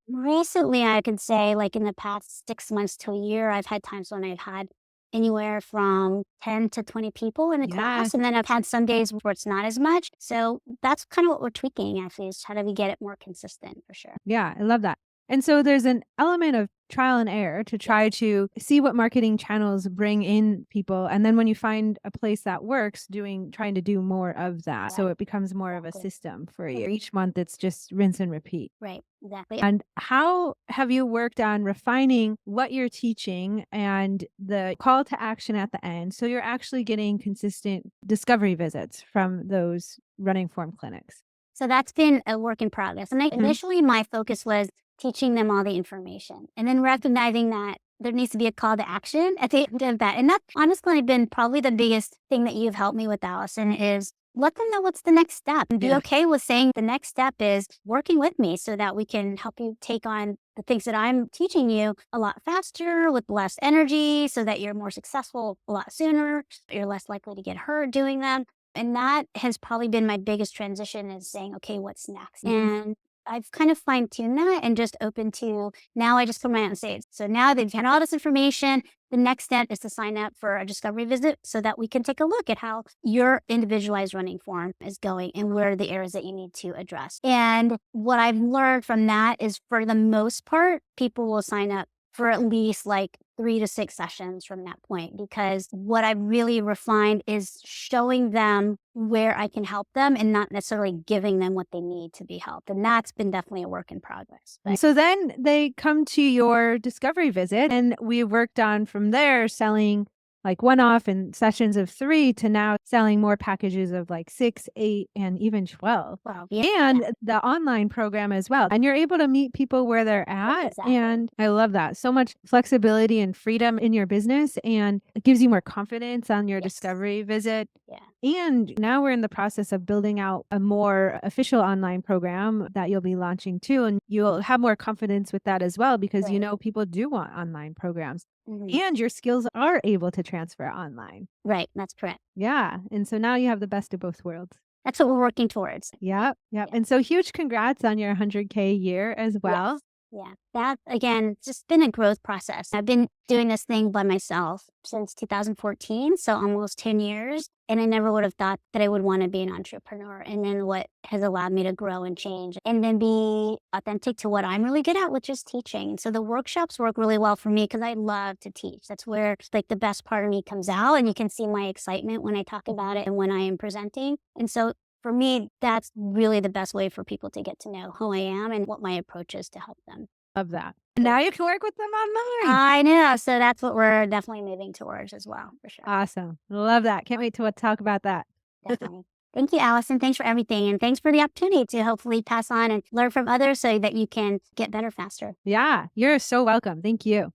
Recently, I could say, like in the past 6 months to a year, I've had times when I've had anywhere from 10 to 20 people in the Yeah. class. And then I've had some days where it's not as much. So that's kind of what we're tweaking actually, is how do we get it more consistent for sure. Yeah, I love that. And so there's an element of trial and error to try Yes. to see what marketing channels bring in people. And then when you find a place that works, trying to do more of that. So Right. it becomes more of a Exactly. system for Mhm. you. Each month it's just rinse and repeat. Right. Exactly. And how have you worked on refining what you're teaching and the call to action at the end? So you're actually getting consistent discovery visits from those running form clinics. So that's been a work in progress. And Mhm. initially, my focus was teaching them all the information and then recognizing that there needs to be a call to action at the end of that. And that's honestly been probably the biggest thing that you've helped me with, Allison, is let them know what's the next step and be Yeah. okay with saying the next step is working with me so that we can help you take on the things that I'm teaching you a lot faster with less energy so that you're more successful a lot sooner. You're less likely to get hurt doing them. And that has probably been my biggest transition is saying, okay, what's next? Mhm. And I've kind of fine tuned that and just open to now I just come out and say it. So now they've had all this information. The next step is to sign up for a discovery visit so that we can take a look at how your individualized running form is going and where are the areas that you need to address. And what I've learned from that is for the most part, people will sign up for at least like 3 to 6 sessions from that point. Because what I've really refined is showing them where I can help them and not necessarily giving them what they need to be helped. And that's been definitely a work in progress. But So then they come to your discovery visit, and we worked on from there selling like one off and sessions of 3 to now selling more packages of like 6, 8, and even 12. well, yeah, yeah, And the online program as well. And you're able to meet people where they're at. exactly. And I love that. So much flexibility and freedom in your business. And it gives you more confidence on your Yes. discovery visit. Yeah. And now we're in the process of building out a more official online program that you'll be launching too. And you'll have more confidence with that as well because you Right. know people do want online programs Hmm. and your skills are able to transfer online. Right. That's correct. Yeah. And so now you have the best of both worlds. That's what we're working towards. Yep. Yep. Yeah. And so huge congrats on your 100K year as well. Yes. Yeah. That again, it's just been a growth process. I've been doing this thing by myself since 2014, so almost 10 years. And I never would have thought that I would want to be an entrepreneur. And then what has allowed me to grow and change and then be authentic to what I'm really good at, which is teaching. So the workshops work really well for me because I love to teach. That's where like the best part of me comes out. And you can see my excitement when I talk about it and when I am presenting. And so for me, that's really the best way for people to get to know who I am and what my approach is to help them. Love that. And Yeah. now you can work with them online. I know. So that's what we're definitely moving towards as well, for sure. Awesome. Love that. Can't wait to talk about that. Definitely. Thank you, Allison. Thanks for everything. And thanks for the opportunity to hopefully pass on and learn from others so that you can get better faster. Yeah. You're so welcome. Thank you.